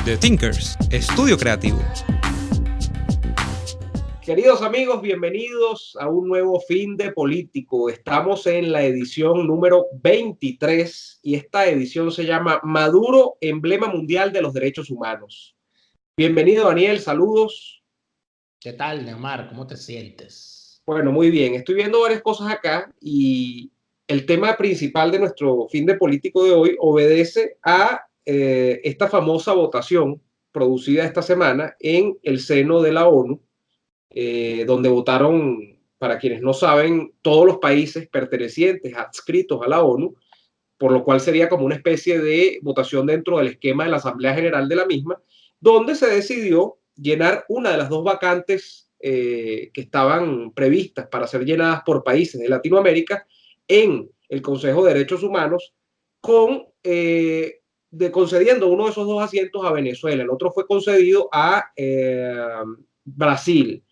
The Thinkers, estudio creativo. Queridos amigos, bienvenidos a un nuevo Fin de Político. Estamos en la edición número 23 y esta edición se llama Maduro, emblema mundial de los derechos humanos. Bienvenido, Daniel, saludos. ¿Qué tal, Neomar? ¿Cómo te sientes? Bueno, muy bien. Estoy viendo varias cosas acá y el tema principal de nuestro Fin de Político de hoy obedece a esta famosa votación producida esta semana en el seno de la ONU, donde votaron, para quienes no saben, todos los países pertenecientes, adscritos a la ONU, por lo cual sería como una especie de votación dentro del esquema de la Asamblea General de la misma, donde se decidió llenar una de las dos vacantes que estaban previstas para ser llenadas por países de Latinoamérica en el Consejo de Derechos Humanos, concediendo uno de esos dos asientos a Venezuela. El otro fue concedido a Brasil.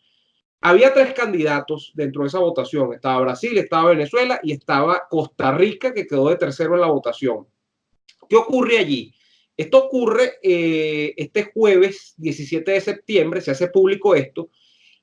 Había tres candidatos dentro de esa votación. Estaba Brasil, estaba Venezuela y estaba Costa Rica, que quedó de tercero en la votación. ¿Qué ocurre allí? Esto ocurre este jueves 17 de septiembre, se hace público esto,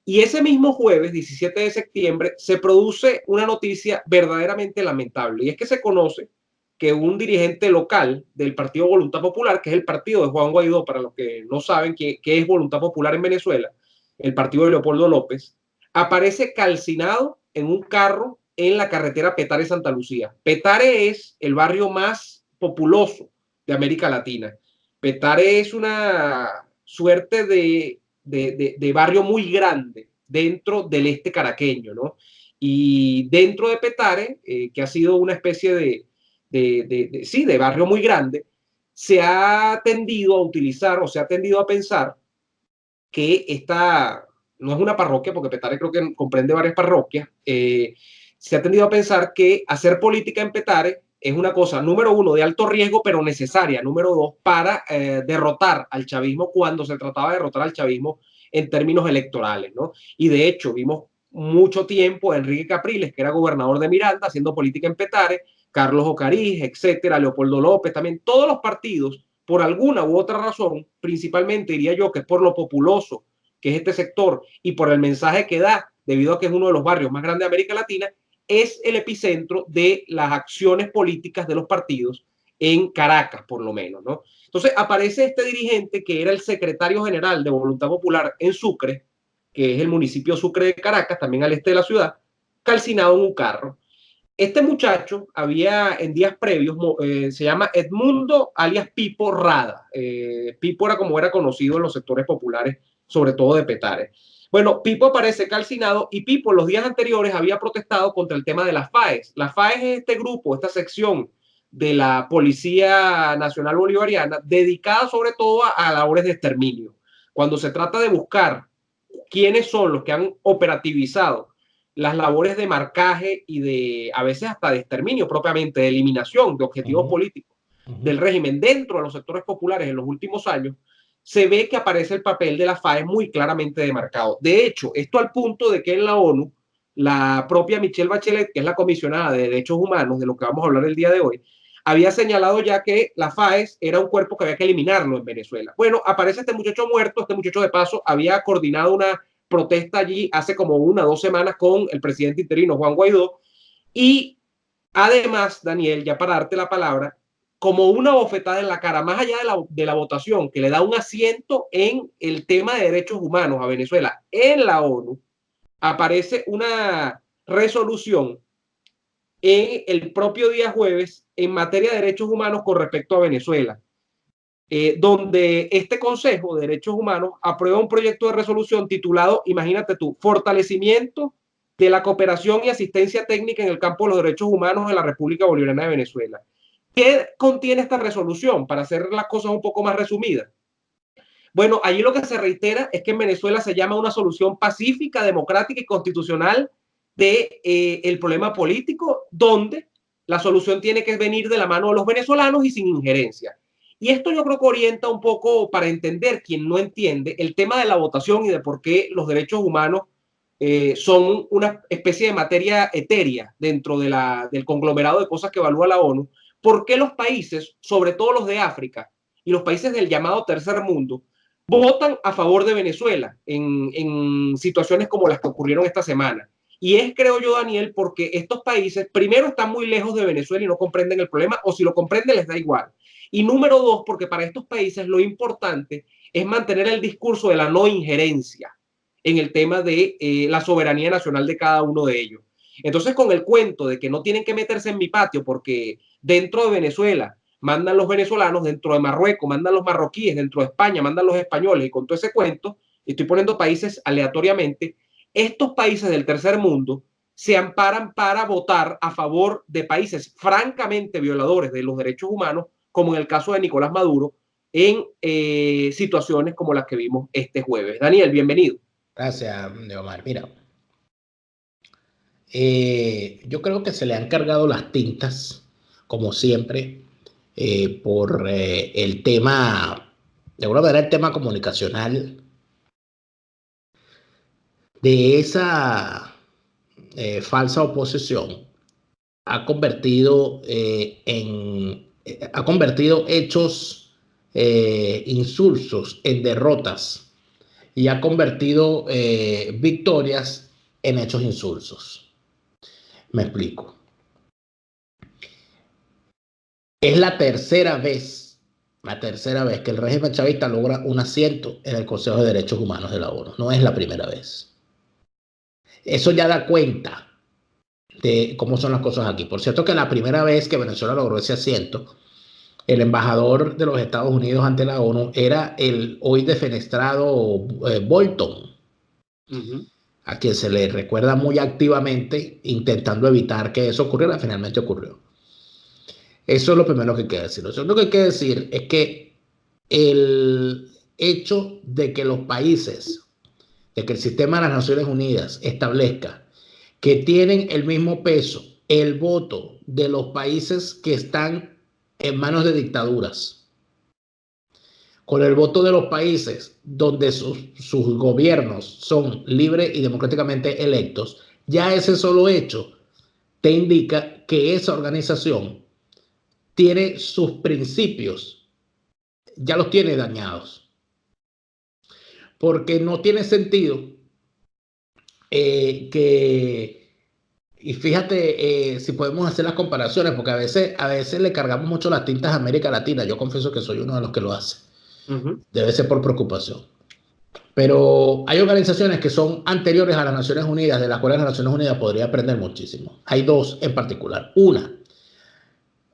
y ese mismo jueves 17 de septiembre se produce una noticia verdaderamente lamentable, y es que se conoce que un dirigente local del Partido Voluntad Popular, que es el partido de Juan Guaidó, para los que no saben qué es Voluntad Popular en Venezuela, el partido de Leopoldo López, aparece calcinado en un carro en la carretera Petare-Santa Lucía. Petare es el barrio más populoso de América Latina. Petare es una suerte de barrio muy grande dentro del este caraqueño, ¿no? Y dentro de Petare, que ha sido una especie de barrio muy grande, se ha tendido a utilizar o se ha tendido a pensar que esta no es una parroquia, porque Petare creo que comprende varias parroquias, se ha tendido a pensar que hacer política en Petare es una cosa, número uno, de alto riesgo, pero necesaria, número dos, para derrotar al chavismo cuando se trataba de derrotar al chavismo en términos electorales, ¿no? Y de hecho, vimos mucho tiempo a Enrique Capriles, que era gobernador de Miranda, haciendo política en Petare, Carlos Ocariz, etcétera, Leopoldo López, también todos los partidos, por alguna u otra razón, principalmente diría yo que es por lo populoso que es este sector y por el mensaje que da, debido a que es uno de los barrios más grandes de América Latina, es el epicentro de las acciones políticas de los partidos en Caracas, por lo menos, ¿no? Entonces aparece este dirigente que era el secretario general de Voluntad Popular en Sucre, que es el municipio Sucre de Caracas, también al este de la ciudad, calcinado en un carro. Este muchacho había en días previos, se llama Edmundo alias Pipo Rada. Pipo era como era conocido en los sectores populares, sobre todo de Petare. Bueno, Pipo aparece calcinado y Pipo los días anteriores había protestado contra el tema de las FAES. Las FAES es este grupo, esta sección de la Policía Nacional Bolivariana, dedicada sobre todo a labores de exterminio. Cuando se trata de buscar quiénes son los que han operativizado las labores de marcaje y de, a veces hasta de exterminio propiamente, de eliminación de objetivos políticos del régimen dentro de los sectores populares en los últimos años, se ve que aparece el papel de la FAES muy claramente demarcado. De hecho, esto al punto de que en la ONU, la propia Michelle Bachelet, que es la comisionada de derechos humanos, de lo que vamos a hablar el día de hoy, había señalado ya que la FAES era un cuerpo que había que eliminarlo en Venezuela. Bueno, aparece este muchacho muerto, este muchacho de paso había coordinado una protesta allí hace como 1 o 2 semanas con el presidente interino Juan Guaidó, y además, Daniel, ya para darte la palabra, como una bofetada en la cara, más allá de la votación, que le da un asiento en el tema de derechos humanos a Venezuela en la ONU, aparece una resolución en el propio día jueves en materia de derechos humanos con respecto a Venezuela, donde este Consejo de Derechos Humanos aprueba un proyecto de resolución titulado, imagínate tú, Fortalecimiento de la cooperación y asistencia técnica en el campo de los derechos humanos en la República Bolivariana de Venezuela. ¿Qué contiene esta resolución? Para hacer las cosas un poco más resumidas. Bueno, allí lo que se reitera es que en Venezuela se llama una solución pacífica, democrática y constitucional del problema político, donde la solución tiene que venir de la mano de los venezolanos y sin injerencia. Y esto yo creo que orienta un poco para entender, quien no entiende, el tema de la votación y de por qué los derechos humanos son una especie de materia etérea dentro del conglomerado de cosas que evalúa la ONU. ¿Por qué los países, sobre todo los de África, y los países del llamado tercer mundo votan a favor de Venezuela en situaciones como las que ocurrieron esta semana. Y es, creo yo, Daniel, porque estos países, primero, están muy lejos de Venezuela y no comprenden el problema, o si lo comprenden les da igual. Y número dos, porque para estos países lo importante es mantener el discurso de la no injerencia en el tema de la soberanía nacional de cada uno de ellos. Entonces, con el cuento de que no tienen que meterse en mi patio porque dentro de Venezuela mandan los venezolanos, dentro de Marruecos mandan los marroquíes, dentro de España mandan los españoles, y con todo ese cuento, estoy poniendo países aleatoriamente, estos países del tercer mundo se amparan para votar a favor de países francamente violadores de los derechos humanos, como en el caso de Nicolás Maduro, en situaciones como las que vimos este jueves. Daniel, bienvenido. Gracias, Omar. Mira, yo creo que se le han cargado las tintas, como siempre, por el tema, de alguna manera el tema comunicacional de esa falsa oposición ha convertido hechos insulsos en derrotas y ha convertido victorias en hechos insulsos. Me explico. Es la tercera vez que el régimen chavista logra un asiento en el Consejo de Derechos Humanos de la ONU. No es la primera vez. Eso ya da cuenta de cómo son las cosas aquí. Por cierto que la primera vez que Venezuela logró ese asiento, el embajador de los Estados Unidos ante la ONU era el hoy defenestrado Bolton, a quien se le recuerda muy activamente intentando evitar que eso ocurriera. Finalmente ocurrió. Eso es lo primero que hay que decir. Lo segundo que hay que decir es que el hecho de que los países, de que el sistema de las Naciones Unidas establezca que tienen el mismo peso el voto de los países que están en manos de dictaduras con el voto de los países donde sus gobiernos son libres y democráticamente electos, ya ese solo hecho te indica que esa organización tiene sus principios, ya los tiene dañados. Porque no tiene sentido y fíjate si podemos hacer las comparaciones, porque a veces le cargamos mucho las tintas a América Latina. Yo confieso que soy uno de los que lo hace. Debe ser por preocupación. Pero hay organizaciones que son anteriores a las Naciones Unidas, de las cuales las Naciones Unidas podría aprender muchísimo. Hay dos en particular.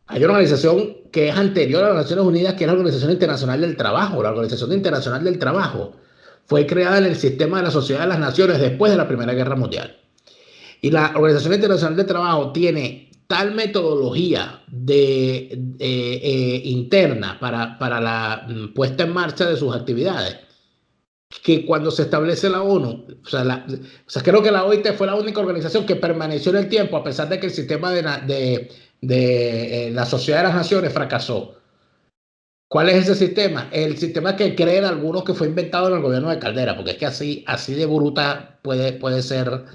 Hay una organización que es anterior a las Naciones Unidas, que es la Organización Internacional del Trabajo. La Organización Internacional del Trabajo fue creada en el sistema de la Sociedad de las Naciones después de la Primera Guerra Mundial. Y la Organización Internacional del Trabajo tiene tal metodología interna para la puesta en marcha de sus actividades, que cuando se establece la ONU, creo que la OIT fue la única organización que permaneció en el tiempo a pesar de que el sistema de la Sociedad de las Naciones fracasó. ¿Cuál es ese sistema? El sistema que creen algunos que fue inventado en el gobierno de Caldera, porque es que así de bruta puede ser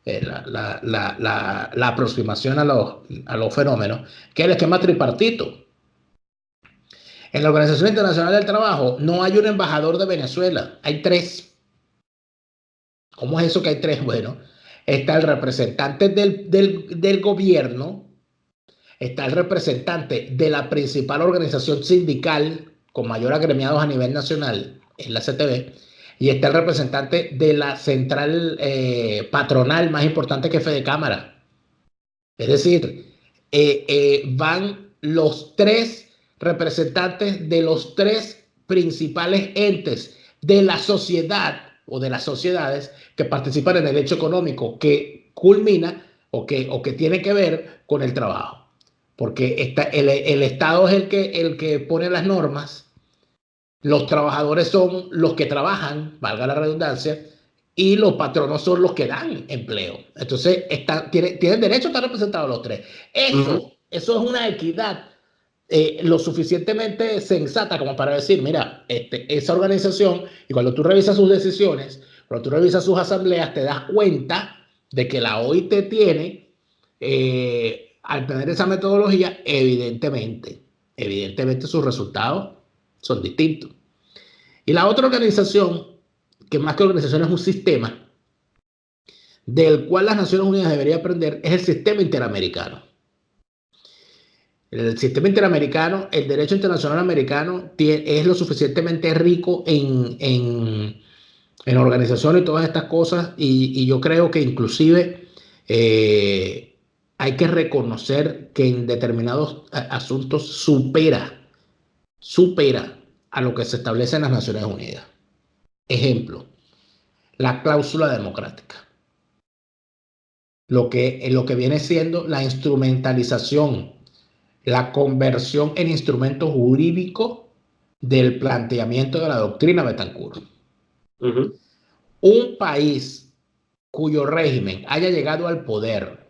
la aproximación a los fenómenos, que es el esquema tripartito. En la Organización Internacional del Trabajo no hay un embajador de Venezuela, hay tres. ¿Cómo es eso que hay tres? Bueno, está el representante del gobierno, está el representante de la principal organización sindical con mayor agremiados a nivel nacional, en la CTV, y está el representante de la central patronal más importante que Fedecámara. Es decir, van los tres representantes de los tres principales entes de la sociedad o de las sociedades que participan en el hecho económico que culmina o que tiene que ver con el trabajo. Porque el Estado es el que pone las normas, los trabajadores son los que trabajan, valga la redundancia, y los patronos son los que dan empleo. Entonces, tienen derecho a estar representados los tres. Eso es una equidad lo suficientemente sensata como para decir, mira, esa organización, y cuando tú revisas sus decisiones, cuando tú revisas sus asambleas, te das cuenta de que la OIT tiene, al tener esa metodología, evidentemente sus resultados son distintos. Y la otra organización, que más que organización es un sistema, del cual las Naciones Unidas debería aprender, es el sistema interamericano. El sistema interamericano, el derecho internacional americano, es lo suficientemente rico en organización y todas estas cosas, y yo creo que inclusive hay que reconocer que en determinados asuntos supera a lo que se establece en las Naciones Unidas. Ejemplo, la cláusula democrática. Lo que viene siendo la instrumentalización, la conversión en instrumento jurídico del planteamiento de la doctrina Betancourt. Un país cuyo régimen haya llegado al poder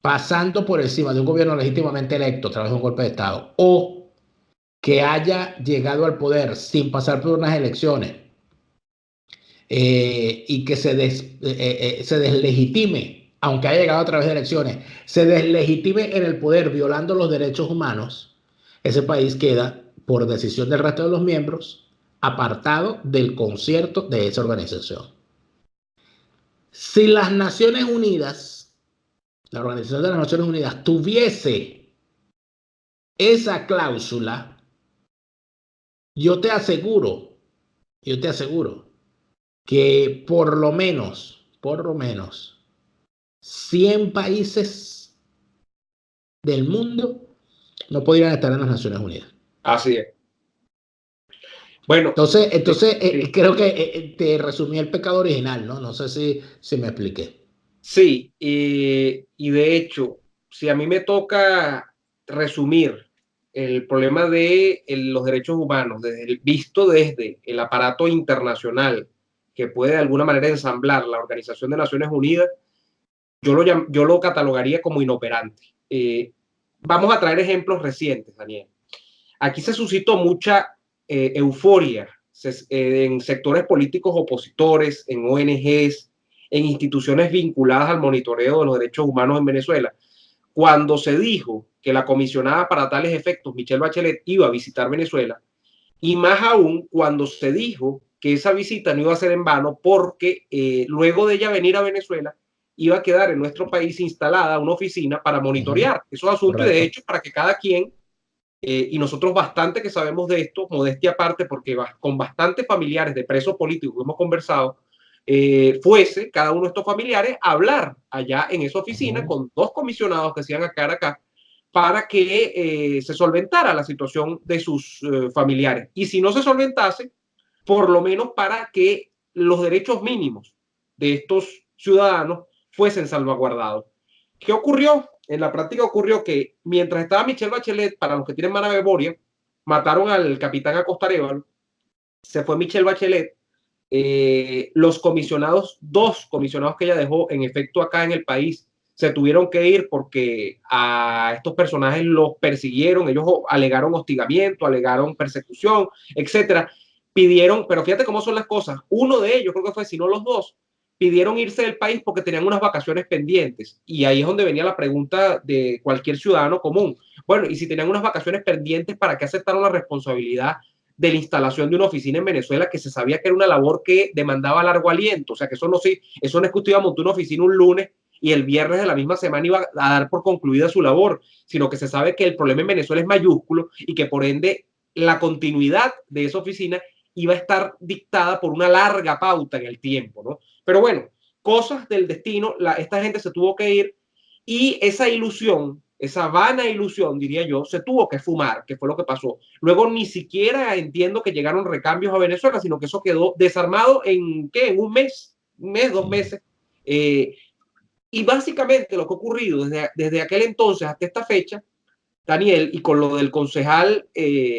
pasando por encima de un gobierno legítimamente electo a través de un golpe de Estado, o que haya llegado al poder sin pasar por unas elecciones y que se deslegitime, aunque haya llegado a través de elecciones, se deslegitime en el poder violando los derechos humanos, ese país queda, por decisión del resto de los miembros, apartado del concierto de esa organización. Si las Naciones Unidas, la Organización de las Naciones Unidas, tuviese esa cláusula, yo te aseguro que por lo menos 100 países del mundo no podrían estar en las Naciones Unidas. Así es. Bueno, entonces creo que te resumí el pecado original, ¿no? No sé si me expliqué. Sí, y de hecho, si a mí me toca resumir el problema de los derechos humanos, visto desde el aparato internacional que puede de alguna manera ensamblar la Organización de Naciones Unidas, yo lo catalogaría como inoperante. Vamos a traer ejemplos recientes, Daniel. Aquí se suscitó mucha euforia en sectores políticos opositores, en ONGs, en instituciones vinculadas al monitoreo de los derechos humanos en Venezuela, cuando se dijo que la comisionada para tales efectos, Michelle Bachelet, iba a visitar Venezuela, y más aún cuando se dijo que esa visita no iba a ser en vano porque luego de ella venir a Venezuela, iba a quedar en nuestro país instalada una oficina para monitorear esos asuntos. Correcto. Y de hecho para que cada quien, y nosotros bastante que sabemos de esto, modestia aparte, porque con bastantes familiares de presos políticos que hemos conversado, fuese cada uno de estos familiares a hablar allá en esa oficina con 2 comisionados que se iban a quedar acá para que se solventara la situación de sus familiares. Y si no se solventase, por lo menos para que los derechos mínimos de estos ciudadanos fuesen salvaguardados. ¿Qué ocurrió? En la práctica ocurrió que mientras estaba Michelle Bachelet, para los que tienen mala memoria, mataron al capitán Acosta Arévalo, se fue Michelle Bachelet, los comisionados, 2 comisionados que ella dejó en efecto acá en el país, se tuvieron que ir porque a estos personajes los persiguieron, ellos alegaron hostigamiento, alegaron persecución, etcétera. Pidieron, pero fíjate cómo son las cosas, uno de ellos, creo que fue, si no los 2, pidieron irse del país porque tenían unas vacaciones pendientes. Y ahí es donde venía la pregunta de cualquier ciudadano común. Bueno, y si tenían unas vacaciones pendientes, ¿para qué aceptaron la responsabilidad de la instalación de una oficina en Venezuela que se sabía que era una labor que demandaba largo aliento? O sea, que eso no es que usted iba a montar una oficina un lunes y el viernes de la misma semana iba a dar por concluida su labor, sino que se sabe que el problema en Venezuela es mayúsculo y que por ende la continuidad de esa oficina iba a estar dictada por una larga pauta en el tiempo, ¿no? Pero bueno, cosas del destino, esta gente se tuvo que ir y esa ilusión, esa vana ilusión, diría yo, se tuvo que fumar, que fue lo que pasó. Luego ni siquiera entiendo que llegaron recambios a Venezuela, sino que eso quedó desarmado en, ¿qué? En un mes, 2 meses. Y básicamente lo que ha ocurrido desde aquel entonces hasta esta fecha, Daniel, y con lo del concejal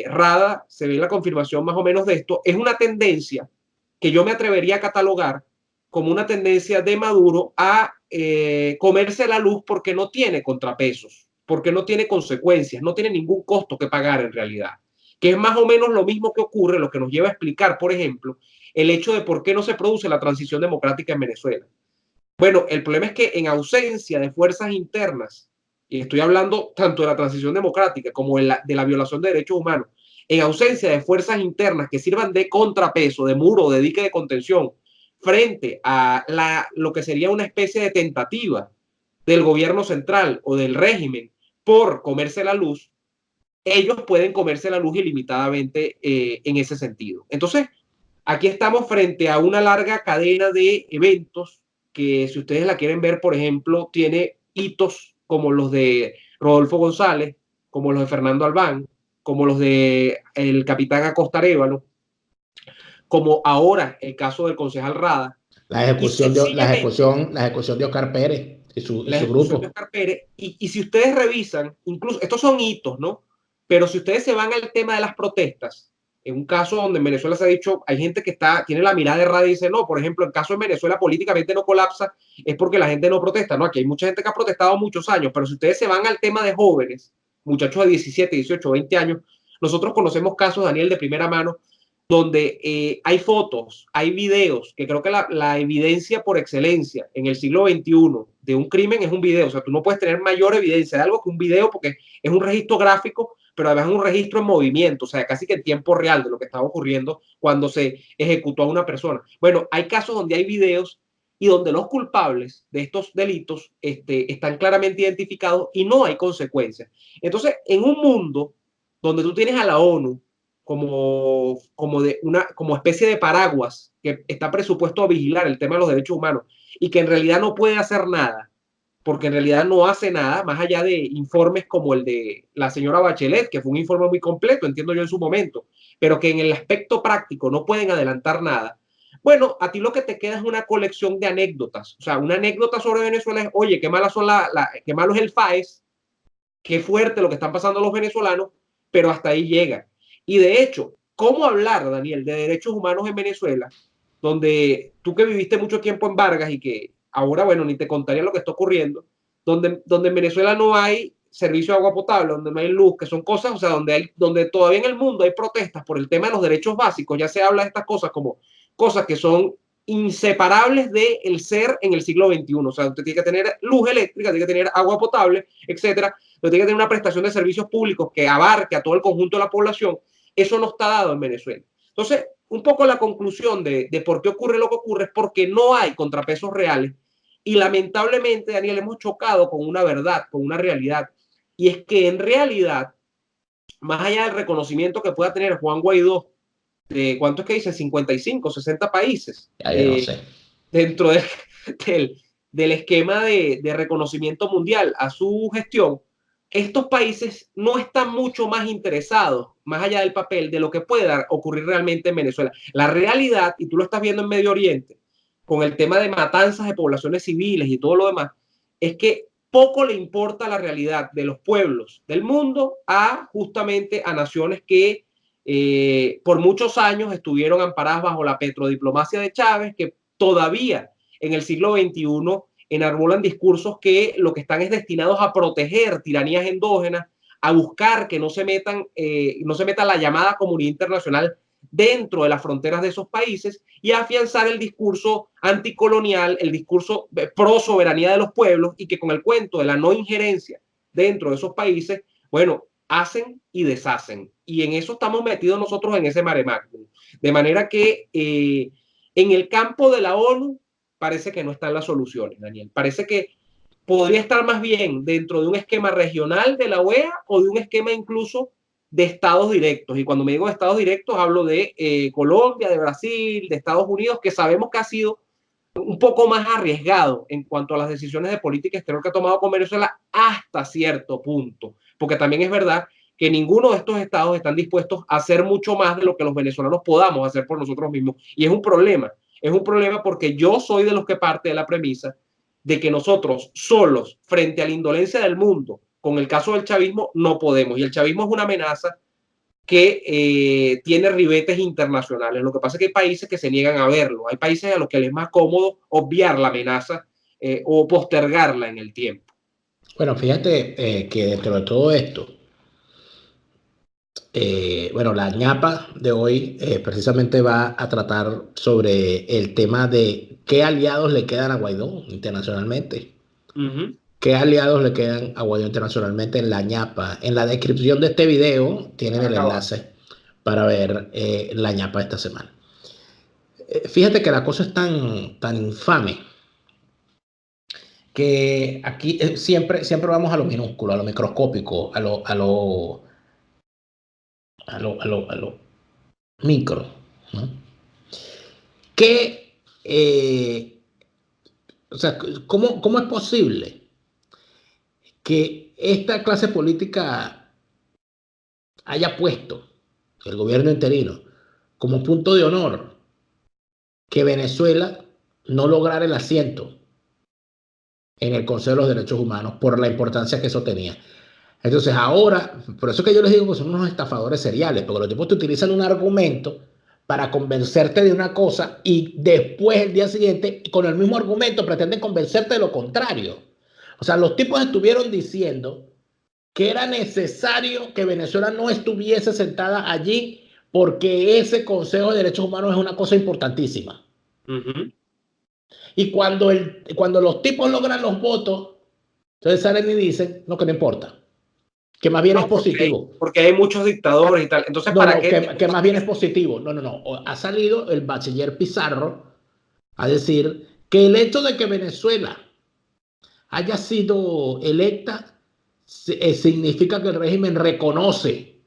Rada, se ve la confirmación más o menos de esto, es una tendencia que yo me atrevería a catalogar como una tendencia de Maduro a comerse la luz porque no tiene contrapesos, porque no tiene consecuencias, no tiene ningún costo que pagar en realidad. Que es más o menos lo mismo que ocurre, lo que nos lleva a explicar, por ejemplo, el hecho de por qué no se produce la transición democrática en Venezuela. Bueno, el problema es que en ausencia de fuerzas internas, y estoy hablando tanto de la transición democrática como de la violación de derechos humanos, en ausencia de fuerzas internas que sirvan de contrapeso, de muro, de dique de contención, frente a lo que sería una especie de tentativa del gobierno central o del régimen por comerse la luz, ellos pueden comerse la luz ilimitadamente en ese sentido. Entonces, aquí estamos frente a una larga cadena de eventos que, si ustedes la quieren ver, por ejemplo, tiene hitos como los de Rodolfo González, como los de Fernando Albán, como los de el capitán Acosta Arévalo, como ahora el caso del concejal Rada. La ejecución de Oscar Pérez y su grupo. De Oscar Pérez, y si ustedes revisan, incluso estos son hitos, ¿no? Pero si ustedes se van al tema de las protestas, en un caso donde en Venezuela se ha dicho, hay gente que tiene la mirada errada y dice, no, por ejemplo, el caso en Venezuela políticamente no colapsa, es porque la gente no protesta, ¿no? Aquí hay mucha gente que ha protestado muchos años, pero si ustedes se van al tema de jóvenes, muchachos de 17, 18, 20 años, nosotros conocemos casos, Daniel, de primera mano, donde hay fotos, hay videos, que creo que la evidencia por excelencia en el siglo XXI de un crimen es un video. O sea, tú no puedes tener mayor evidencia de algo que un video porque es un registro gráfico, pero además es un registro en movimiento, o sea, casi que en tiempo real de lo que estaba ocurriendo cuando se ejecutó a una persona. Bueno, hay casos donde hay videos y donde los culpables de estos delitos están claramente identificados y no hay consecuencias. Entonces, en un mundo donde tú tienes a la ONU como especie de paraguas que está presupuesto a vigilar el tema de los derechos humanos y que en realidad no puede hacer nada, porque en realidad no hace nada, más allá de informes como el de la señora Bachelet, que fue un informe muy completo, entiendo yo en su momento, pero que en el aspecto práctico no pueden adelantar nada. Bueno, a ti lo que te queda es una colección de anécdotas. O sea, una anécdota sobre Venezuela es, oye, qué malas son qué malo es el FAES, qué fuerte lo que están pasando los venezolanos, pero hasta ahí llega. Y de hecho, ¿cómo hablar, Daniel, de derechos humanos en Venezuela, donde tú que viviste mucho tiempo en Vargas y que ahora, bueno, ni te contaría lo que está ocurriendo, donde en Venezuela no hay servicio de agua potable, donde no hay luz, que son cosas, o sea, donde todavía en el mundo hay protestas por el tema de los derechos básicos, ya se habla de estas cosas como cosas que son inseparables del ser en el siglo XXI. O sea, usted tiene que tener luz eléctrica, tiene que tener agua potable, etcétera, pero tiene que tener una prestación de servicios públicos que abarque a todo el conjunto de la población. Eso no está dado en Venezuela. Entonces, un poco la conclusión de por qué ocurre lo que ocurre es porque no hay contrapesos reales y lamentablemente, Daniel, hemos chocado con una verdad, con una realidad, y es que en realidad, más allá del reconocimiento que pueda tener Juan Guaidó, de cuánto es que dice, 55, 60 países, no sé, dentro del esquema de reconocimiento mundial a su gestión, estos países no están mucho más interesados, más allá del papel, de lo que pueda ocurrir realmente en Venezuela. La realidad, y tú lo estás viendo en Medio Oriente, con el tema de matanzas de poblaciones civiles y todo lo demás, es que poco le importa la realidad de los pueblos del mundo justamente a naciones que por muchos años estuvieron amparadas bajo la petrodiplomacia de Chávez, que todavía en el siglo XXI enarbolan discursos que lo que están es destinados a proteger tiranías endógenas, a buscar que no se meta la llamada comunidad internacional dentro de las fronteras de esos países y a afianzar el discurso anticolonial, el discurso pro soberanía de los pueblos, y que con el cuento de la no injerencia dentro de esos países, bueno, hacen y deshacen. Y en eso estamos metidos nosotros en ese mare magnum. De manera que en el campo de la ONU parece que no están las soluciones, Daniel. Parece que podría estar más bien dentro de un esquema regional de la OEA o de un esquema incluso de estados directos. Y cuando me digo de estados directos, hablo de Colombia, de Brasil, de Estados Unidos, que sabemos que ha sido un poco más arriesgado en cuanto a las decisiones de política exterior que ha tomado con Venezuela hasta cierto punto. Porque también es verdad que ninguno de estos estados están dispuestos a hacer mucho más de lo que los venezolanos podamos hacer por nosotros mismos. Y es un problema. Es un problema porque yo soy de los que parte de la premisa de que nosotros solos, frente a la indolencia del mundo, con el caso del chavismo, no podemos. Y el chavismo es una amenaza que tiene ribetes internacionales. Lo que pasa es que hay países que se niegan a verlo. Hay países a los que les es más cómodo obviar la amenaza o postergarla en el tiempo. Bueno, fíjate que dentro de todo esto, bueno, la ñapa de hoy precisamente va a tratar sobre el tema de qué aliados le quedan a Guaidó internacionalmente. ¿Qué aliados le quedan a Guaidó internacionalmente en la ñapa? En la descripción de este video tienen el enlace para ver la ñapa de esta semana. Fíjate que la cosa es tan infame que aquí siempre vamos a lo minúsculo, a lo microscópico, a lo micro, ¿no? Que, o sea, ¿cómo es posible que esta clase política haya puesto el gobierno interino como punto de honor que Venezuela no lograra el asiento en el Consejo de los Derechos Humanos por la importancia que eso tenía? Entonces ahora, por eso que yo les digo que son unos estafadores seriales, porque los tipos te utilizan un argumento para convencerte de una cosa y después el día siguiente con el mismo argumento pretenden convencerte de lo contrario. O sea, los tipos estuvieron diciendo que era necesario que Venezuela no estuviese sentada allí porque ese Consejo de Derechos Humanos es una cosa importantísima. Uh-huh. Y cuando los tipos logran los votos, entonces salen y dicen, no, que no importa, que más bien No, es positivo. porque hay muchos dictadores y tal. Entonces, No, ¿para no, qué? que más bien es positivo. No. Ha salido el bachiller Pizarro a decir que el hecho de que Venezuela haya sido electa significa que el régimen reconoce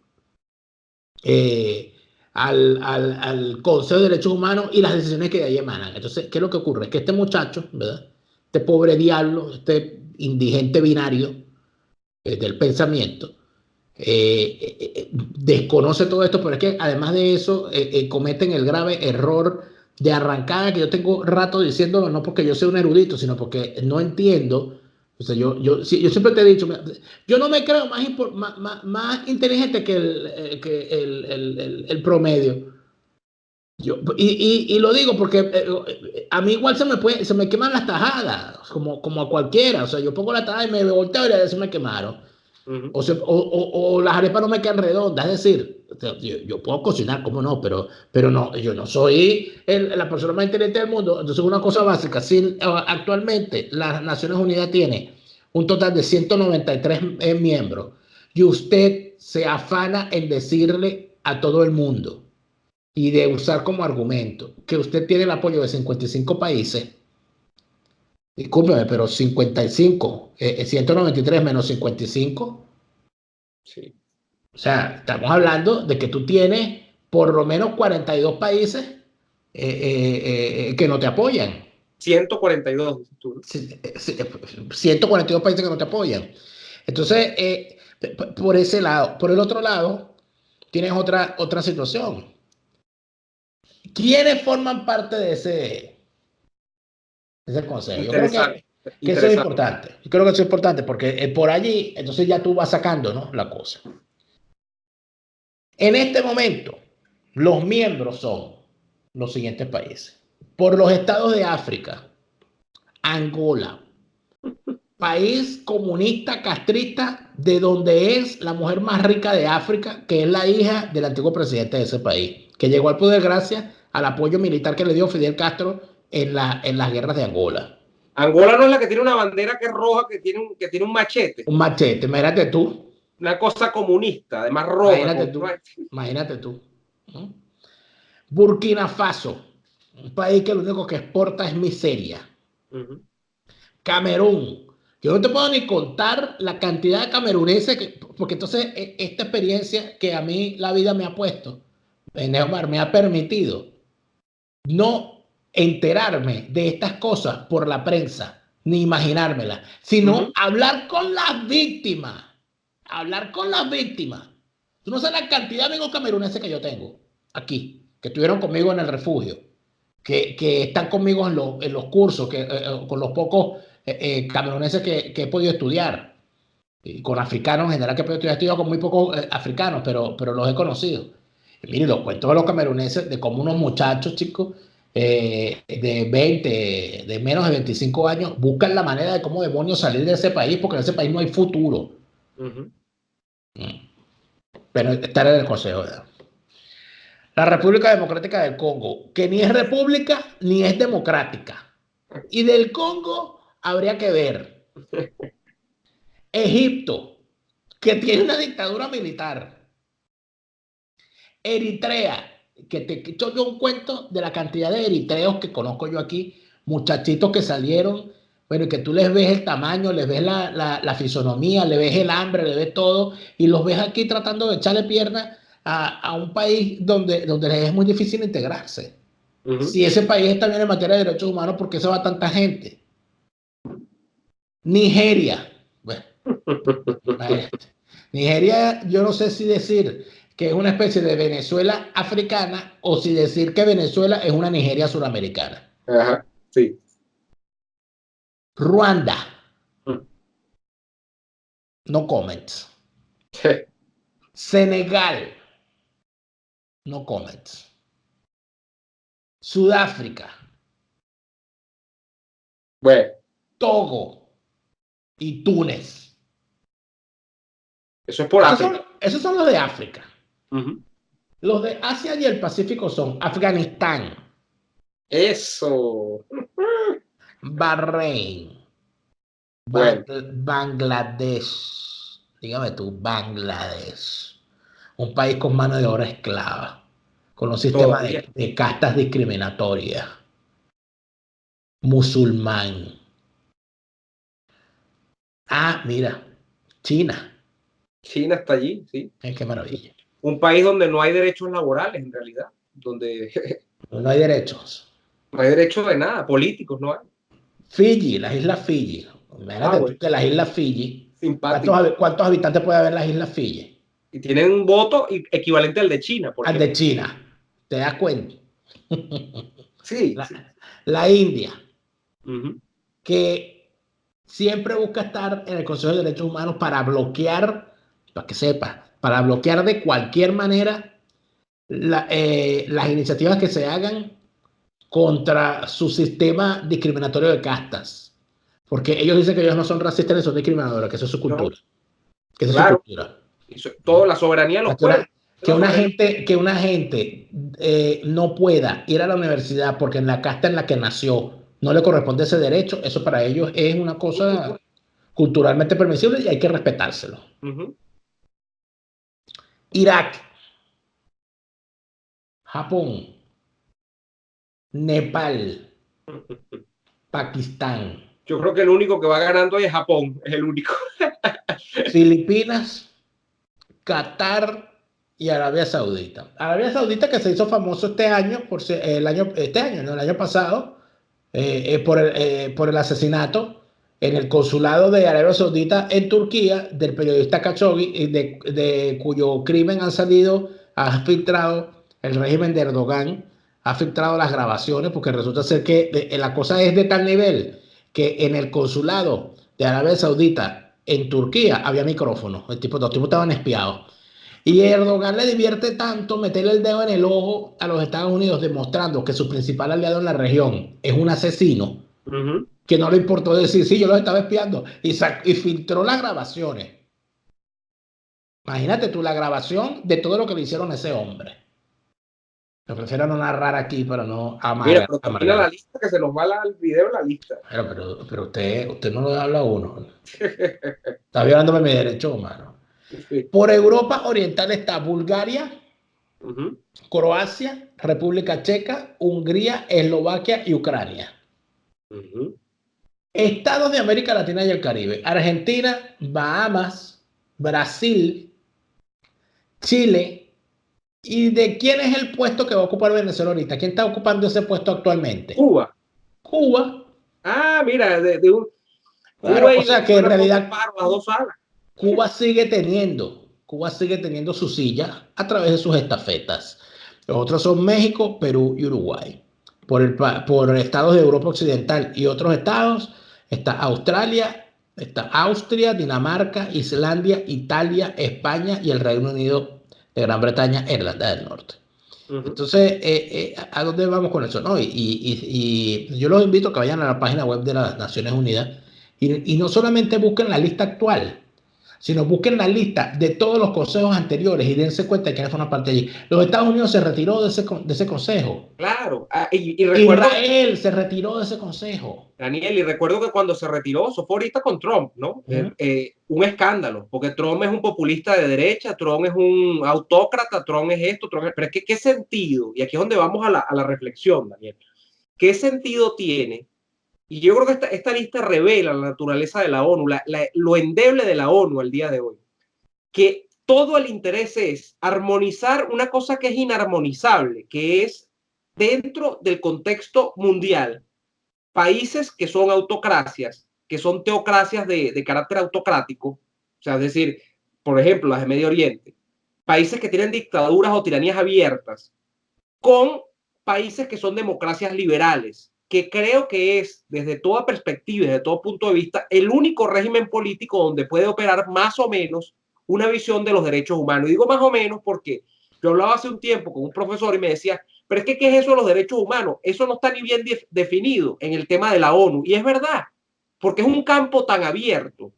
al Consejo de Derechos Humanos y las decisiones que de ahí emanan. Entonces, ¿qué es lo que ocurre? Es que este muchacho, ¿verdad? Este pobre diablo, este indigente binario del pensamiento, desconoce todo esto, pero es que además de eso cometen el grave error de arrancada que yo tengo rato diciéndolo, no porque yo sea un erudito, sino porque no entiendo. O sea, yo siempre te he dicho, yo no me creo más inteligente que el promedio. Y lo digo porque a mí igual se me queman las tajadas, como a cualquiera. O sea, yo pongo la tajada y me volteo y ya se me quemaron. Uh-huh. O las arepas no me quedan redondas, es decir, yo puedo cocinar, cómo no, pero no, yo no soy la persona más inteligente del mundo. Entonces, una cosa básica, si actualmente las Naciones Unidas tiene un total de 193 miembros y usted se afana en decirle a todo el mundo y de usar como argumento que usted tiene el apoyo de 55 países, discúlpeme, pero 55, 193 menos 55. Sí. O sea, estamos hablando de que tú tienes por lo menos 42 países que no te apoyan. 142, dices tú. 142 países que no te apoyan. Entonces, por ese lado. Por el otro lado, tienes otra situación. ¿Quiénes forman parte de ese consejo? Yo creo Interesante. que eso es Interesante. importante. Yo creo que eso es importante porque por allí, entonces ya tú vas sacando, ¿no?, la cosa. En este momento, los miembros son los siguientes países. Por los estados de África, Angola, país comunista castrista de donde es la mujer más rica de África, que es la hija del antiguo presidente de ese país, que llegó al poder gracias al apoyo militar que le dio Fidel Castro en las guerras de Angola. Angola no es la que tiene una bandera que es roja, que tiene un machete. Un machete, imagínate tú. Una cosa comunista, además roja. Imagínate tú. Imagínate tú. ¿No? Burkina Faso, un país que lo único que exporta es miseria. Uh-huh. Camerún, yo no te puedo ni contar la cantidad de cameruneses, porque entonces esta experiencia que a mí la vida me ha puesto, en Neomar, me ha permitido no enterarme de estas cosas por la prensa, ni imaginármelas, sino Uh-huh. hablar con las víctimas. Hablar con las víctimas. Tú no sabes la cantidad de amigos cameruneses que yo tengo aquí, que estuvieron conmigo en el refugio, que están conmigo en los cursos, con los pocos cameruneses que he podido estudiar, y con africanos en general que he podido estudiar. He estudiado con muy pocos africanos, pero los he conocido. Y mire, los cuentos de los cameruneses, de cómo unos muchachos, chicos, de 20, de menos de 25 años, buscan la manera de cómo demonios salir de ese país, porque en ese país no hay futuro. Uh-huh. Pero estar en el Consejo. ¿Verdad? La República Democrática del Congo, que ni es república ni es democrática. Y del Congo habría que ver. Egipto, que tiene una dictadura militar. Eritrea, que te quito yo un cuento de la cantidad de eritreos que conozco yo aquí, muchachitos que salieron, bueno, que tú les ves el tamaño, les ves la fisonomía, les ves el hambre, les ves todo, y los ves aquí tratando de echarle pierna a un país donde les es muy difícil integrarse. Si ese país está bien en materia de derechos humanos, ¿por qué se va tanta gente? Nigeria. Bueno, Nigeria, yo no sé si decir que es una especie de Venezuela africana o si decir que Venezuela es una Nigeria suramericana. Ajá, sí. Ruanda, no comments. Senegal, no comments. Sudáfrica, Bueno, Togo y Túnez. eso es por África. Esos son los de África. Uh-huh. Los de Asia y el Pacífico son Afganistán, Eso. Bahrein, Bueno, Bangladesh. Dígame tú, Bangladesh. Un país con mano de obra esclava, con un sistema de castas discriminatorias, musulmán. Ah, mira, China. China está allí, sí. Qué maravilla. Un país donde no hay derechos laborales, en realidad. Donde No hay derechos. no hay derechos de nada, políticos no hay. Fiji, las islas Fiji. Imagínate tú que las islas Fiji. ¿Cuántos habitantes puede haber en las islas Fiji? Y tienen un voto equivalente al de China. Al de China. ¿Te das cuenta? Sí. La India, uh-huh, que siempre busca estar en el Consejo de Derechos Humanos para bloquear, para que sepas, para bloquear de cualquier manera las iniciativas que se hagan contra su sistema discriminatorio de castas. Porque ellos dicen que ellos no son racistas ni son discriminadores, que eso es su cultura. No. Que eso claro. es su cultura. Toda la soberanía de los pueblos. Que una gente no pueda ir a la universidad porque en la casta en la que nació no le corresponde ese derecho, eso para ellos es una cosa culturalmente permisible y hay que respetárselo. Uh-huh. Irak, Japón, Nepal, Pakistán. Yo creo que el único que va ganando es Japón, es el único. Filipinas, Qatar y Arabia Saudita. Arabia Saudita que se hizo famoso este año, el año pasado, por el asesinato en el consulado de Arabia Saudita en Turquía del periodista Khashoggi, de cuyo crimen ha filtrado el régimen de Erdogan, ha filtrado las grabaciones, porque resulta ser que la cosa es de tal nivel que en el consulado de Arabia Saudita en Turquía había micrófonos, los tipos estaban espiados. Y Erdogan le divierte tanto meterle el dedo en el ojo a los Estados Unidos, demostrando que su principal aliado en la región es un asesino, uh-huh, que no le importó decir, sí, yo los estaba espiando, y filtró las grabaciones. Imagínate tú la grabación de todo lo que le hicieron a ese hombre. Yo prefiero no narrar aquí para no amargar. Mira, pero mira la lista que se nos va el video en la lista. Pero usted no lo habla a uno. Está violándome mi derecho humano. Sí. Por Europa Oriental está Bulgaria, uh-huh, Croacia, República Checa, Hungría, Eslovaquia y Ucrania. Uh-huh. Estados de América Latina y el Caribe: Argentina, Bahamas, Brasil, Chile. ¿Y de quién es el puesto que va a ocupar Venezuela ahorita? ¿Quién está ocupando ese puesto actualmente? Cuba. Ah, mira, claro, o sea que en realidad Cuba sigue teniendo su silla a través de sus estafetas. Los otros son México, Perú y Uruguay. Por estados de Europa Occidental y otros estados está Australia, está Austria, Dinamarca, Islandia, Italia, España y el Reino Unido de Gran Bretaña e Irlanda del Norte. Uh-huh. Entonces, ¿a dónde vamos con eso? ¿No? Y yo los invito a que vayan a la página web de las Naciones Unidas y no solamente busquen la lista actual, sino busquen la lista de todos los consejos anteriores y dense cuenta de quiénes forman parte de allí. Los Estados Unidos se retiró de ese consejo. Claro. Y recuerdo, Israel se retiró de ese consejo. Daniel, y recuerdo que cuando se retiró, eso fue ahorita con Trump, ¿no? Un escándalo, porque Trump es un populista de derecha, Trump es un autócrata, Trump es esto, Trump es... Pero es que, ¿qué sentido? Y aquí es donde vamos a la reflexión, Daniel. ¿Qué sentido tiene? Y yo creo que esta lista revela la naturaleza de la ONU, lo endeble de la ONU al día de hoy. Que todo el interés es armonizar una cosa que es inarmonizable, que es dentro del contexto mundial. Países que son autocracias, que son teocracias de carácter autocrático, o sea, es decir, por ejemplo, las de Medio Oriente, países que tienen dictaduras o tiranías abiertas, con países que son democracias liberales, que creo que es, desde toda perspectiva, desde todo punto de vista, el único régimen político donde puede operar más o menos una visión de los derechos humanos. Y digo más o menos porque yo hablaba hace un tiempo con un profesor y me decía, pero es que, ¿qué es eso de los derechos humanos? Eso no está ni bien definido en el tema de la ONU. Y es verdad, porque es un campo tan abierto.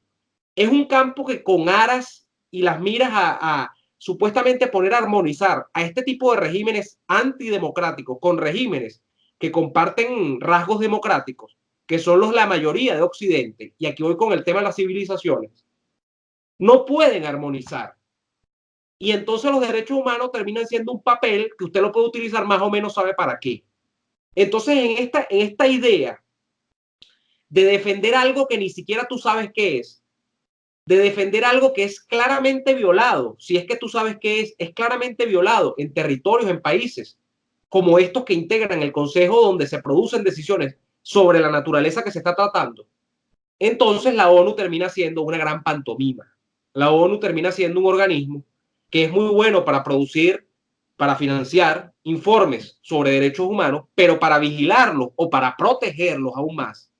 Es un campo que con aras y las miras a supuestamente poner a armonizar a este tipo de regímenes antidemocráticos con regímenes que comparten rasgos democráticos, que son la mayoría de Occidente, y aquí voy con el tema de las civilizaciones, no pueden armonizar. Y entonces los derechos humanos terminan siendo un papel que usted lo puede utilizar más o menos sabe para qué. Entonces, en esta idea de defender algo que ni siquiera tú sabes qué es, de defender algo que es claramente violado, si es que tú sabes qué es claramente violado en territorios, en países como estos que integran el Consejo donde se producen decisiones sobre la naturaleza que se está tratando, entonces la ONU termina siendo una gran pantomima. La ONU termina siendo un organismo que es muy bueno para producir, para financiar informes sobre derechos humanos, pero para vigilarlos o para protegerlos aún más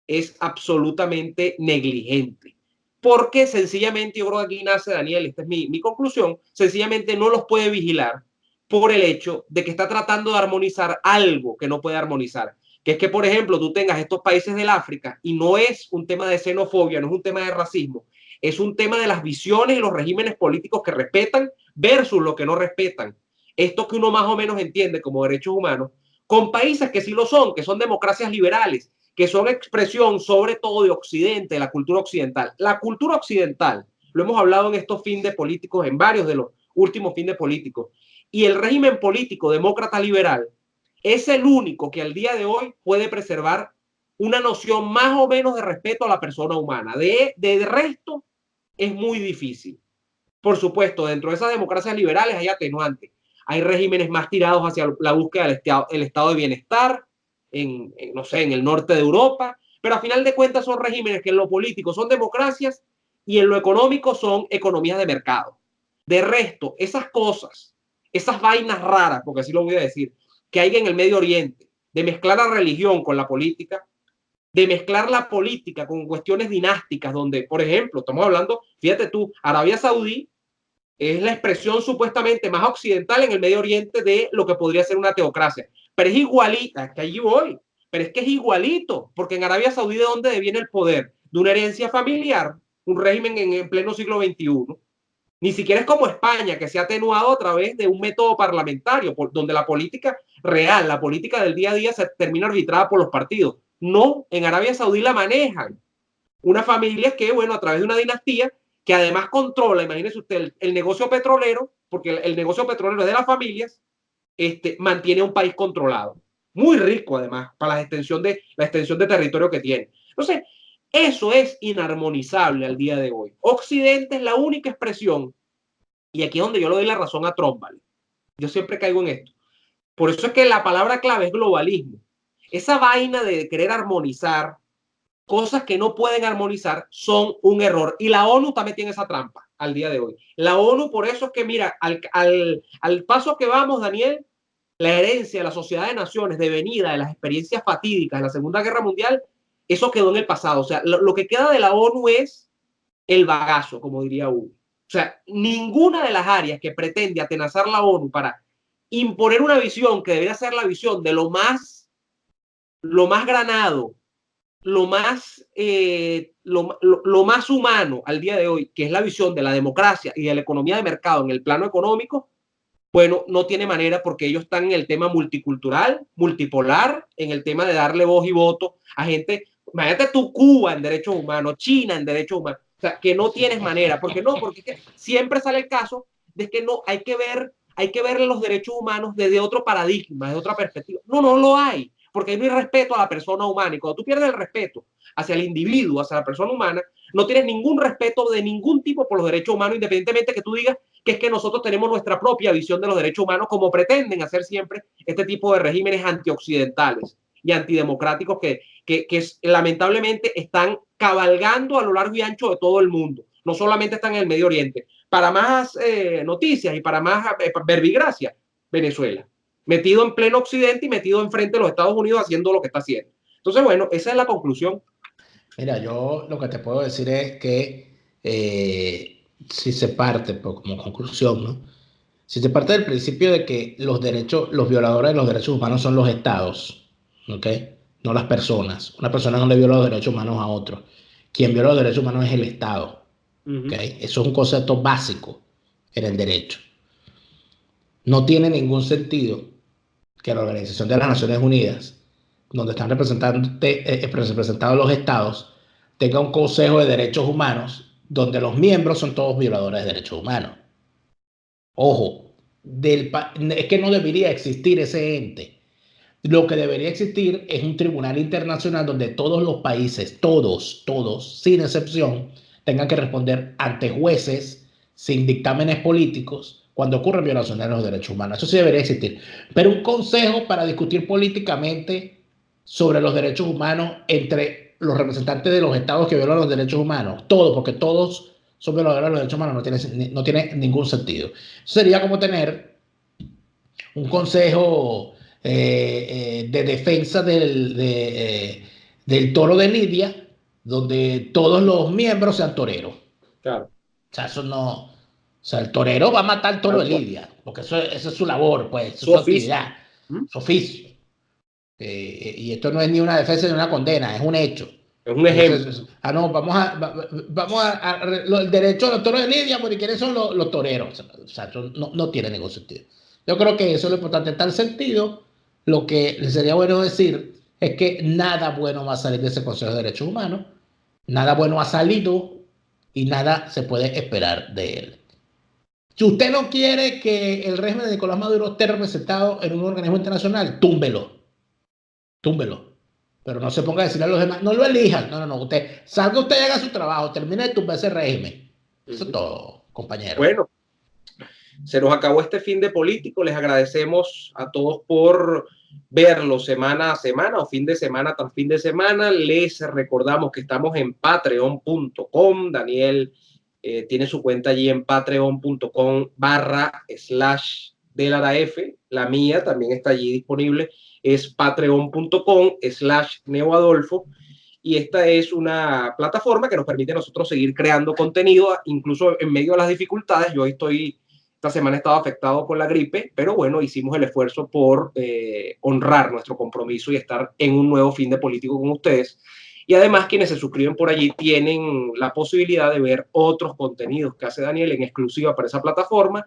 es absolutamente negligente. Porque sencillamente, yo creo que aquí nace, Daniel, esta es mi conclusión, sencillamente no los puede vigilar por el hecho de que está tratando de armonizar algo que no puede armonizar. Que es que, por ejemplo, tú tengas estos países del África y no es un tema de xenofobia, no es un tema de racismo, es un tema de las visiones y los regímenes políticos que respetan versus los que no respetan. Esto que uno más o menos entiende como derechos humanos, con países que sí lo son, que son democracias liberales, que son expresión sobre todo de Occidente, de la cultura occidental. La cultura occidental, lo hemos hablado en estos fines políticos, en varios de los últimos fines políticos, y el régimen político demócrata liberal es el único que al día de hoy puede preservar una noción más o menos de respeto a la persona humana. De resto, es muy difícil. Por supuesto, dentro de esas democracias liberales hay atenuantes. Hay regímenes más tirados hacia la búsqueda del estado de bienestar, no sé, en el norte de Europa, pero a final de cuentas son regímenes que en lo político son democracias y en lo económico son economías de mercado. De resto, esas cosas, esas vainas raras, porque así lo voy a decir, que hay en el Medio Oriente, de mezclar la religión con la política, de mezclar la política con cuestiones dinásticas, donde, por ejemplo, estamos hablando, fíjate tú, Arabia Saudí es la expresión supuestamente más occidental en el Medio Oriente de lo que podría ser una teocracia. Pero es igualita, que allí voy, pero es que es igualito, porque en Arabia Saudí, ¿de dónde viene el poder? De una herencia familiar, un régimen en pleno siglo XXI. Ni siquiera es como España, que se ha atenuado a través de un método parlamentario, donde la política real, la política del día a día, se termina arbitrada por los partidos. No, en Arabia Saudí la manejan unas familias que, bueno, a través de una dinastía, que además controla, imagínese usted, el negocio petrolero, porque el negocio petrolero es de las familias, mantiene un país controlado. Muy rico, además, para la extensión de territorio que tiene. Entonces, eso es inarmonizable al día de hoy. Occidente es la única expresión, y aquí es donde yo le doy la razón a Trump, ¿vale? Yo siempre caigo en esto. Por eso es que la palabra clave es globalismo. Esa vaina de querer armonizar cosas que no pueden armonizar son un error. Y la ONU está metida en esa trampa al día de hoy. La ONU, por eso es que, mira, al paso que vamos, Daniel, la herencia de la sociedad de naciones devenida de las experiencias fatídicas de la Segunda Guerra Mundial, eso quedó en el pasado. O sea, lo que queda de la ONU es el bagazo, como diría uno. O sea, ninguna de las áreas que pretende atenazar la ONU para imponer una visión que debería ser la visión de lo más granado, lo más humano al día de hoy, que es la visión de la democracia y de la economía de mercado en el plano económico, bueno, no tiene manera porque ellos están en el tema multicultural, multipolar, en el tema de darle voz y voto a gente. Imagínate tú, Cuba en derechos humanos, China en derechos humanos, o sea, que no tienes manera, porque es que siempre sale el caso de que no hay que ver los derechos humanos desde otro paradigma, desde otra perspectiva. No lo hay, porque no hay respeto a la persona humana, y cuando tú pierdes el respeto hacia el individuo, hacia la persona humana, no tienes ningún respeto de ningún tipo por los derechos humanos, independientemente que tú digas que es que nosotros tenemos nuestra propia visión de los derechos humanos, como pretenden hacer siempre este tipo de regímenes antioccidentales y antidemocráticos que lamentablemente están cabalgando a lo largo y ancho de todo el mundo. No solamente están en el Medio Oriente. Para más noticias y para más verbigracia, Venezuela. Metido en pleno occidente y metido enfrente de los Estados Unidos haciendo lo que está haciendo. Entonces, bueno, esa es la conclusión. Mira, yo lo que te puedo decir es que si se parte, pues, como conclusión, ¿no? Si se parte del principio de que los violadores de los derechos humanos son los estados, ¿ok? No las personas. Una persona no le viola los derechos humanos a otro. Quien viola los derechos humanos es el Estado, ¿ok? Eso es un concepto básico en el derecho. No tiene ningún sentido que la Organización de las Naciones Unidas, donde están representados los estados, tenga un Consejo de Derechos Humanos donde los miembros son todos violadores de derechos humanos. Ojo, es que no debería existir ese ente. Lo que debería existir es un tribunal internacional donde todos los países, todos, sin excepción, tengan que responder ante jueces sin dictámenes políticos cuando ocurren violaciones de los derechos humanos. Eso sí debería existir. Pero un consejo para discutir políticamente sobre los derechos humanos entre los representantes de los estados que violan los derechos humanos, todos, porque todos son violadores de los derechos humanos, no tiene ningún sentido. Sería como tener un consejo de defensa del toro de Lidia, donde todos los miembros sean toreros. Claro. O sea, eso no. O sea, el torero va a matar al toro de Lidia, porque esa es su labor, pues, su actividad, su oficio. Y esto no es ni una defensa ni una condena, es un hecho. Es un ejemplo. No, el derecho de los toros de Lidia, porque ¿quiénes son los toreros? O sea, no tiene ningún sentido. Yo creo que eso es lo importante. En tal sentido, lo que sería bueno decir es que nada bueno va a salir de ese Consejo de Derechos Humanos, nada bueno ha salido y nada se puede esperar de él. Si usted no quiere que el régimen de Nicolás Maduro esté representado en un organismo internacional, túmbelo. Pero no se ponga a decirle a los demás, no lo elijan. No. Usted salga, usted y haga su trabajo, termine de tumbar ese régimen. Eso es todo, compañero. Bueno, se nos acabó este fin de político. Les agradecemos a todos por verlo semana a semana o fin de semana tras fin de semana. Les recordamos que estamos en patreon.com. Daniel tiene su cuenta allí en patreon.com/DeLaraF. La mía también está allí disponible. Es patreon.com/neoadolfo. Y esta es una plataforma que nos permite a nosotros seguir creando contenido, incluso en medio de las dificultades. Esta semana he estado afectado con la gripe, pero bueno, hicimos el esfuerzo por honrar nuestro compromiso y estar en un nuevo fin de político con ustedes. Y además, quienes se suscriben por allí tienen la posibilidad de ver otros contenidos que hace Daniel en exclusiva para esa plataforma.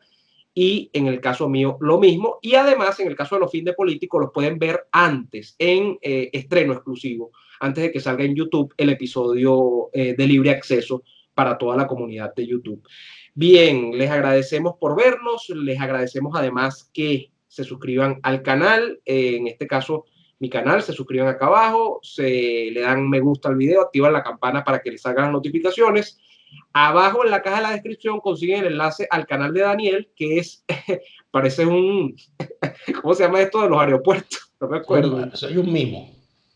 Y en el caso mío, lo mismo. Y además, en el caso de los fin de políticos, los pueden ver antes, en estreno exclusivo, antes de que salga en YouTube el episodio de libre acceso para toda la comunidad de YouTube. Bien, les agradecemos por vernos, les agradecemos además que se suscriban al canal, en este caso mi canal, se suscriban acá abajo, le dan me gusta al video, activan la campana para que les salgan las notificaciones. Abajo en la caja de la descripción consiguen el enlace al canal de Daniel, que es, parece ¿cómo se llama esto de los aeropuertos? No me acuerdo. Soy un mimo.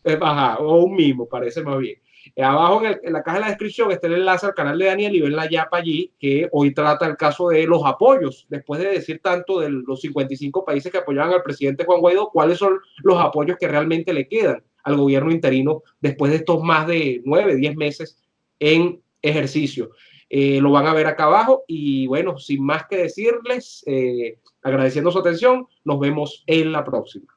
Ajá, o un mimo, parece más bien. Abajo en la caja de la descripción está el enlace al canal de Daniel y ven la yapa allí, que hoy trata el caso de los apoyos. Después de decir tanto de los 55 países que apoyaban al presidente Juan Guaidó, ¿cuáles son los apoyos que realmente le quedan al gobierno interino después de estos más de 9, 10 meses en ejercicio? Lo van a ver acá abajo y bueno, sin más que decirles, agradeciendo su atención, nos vemos en la próxima.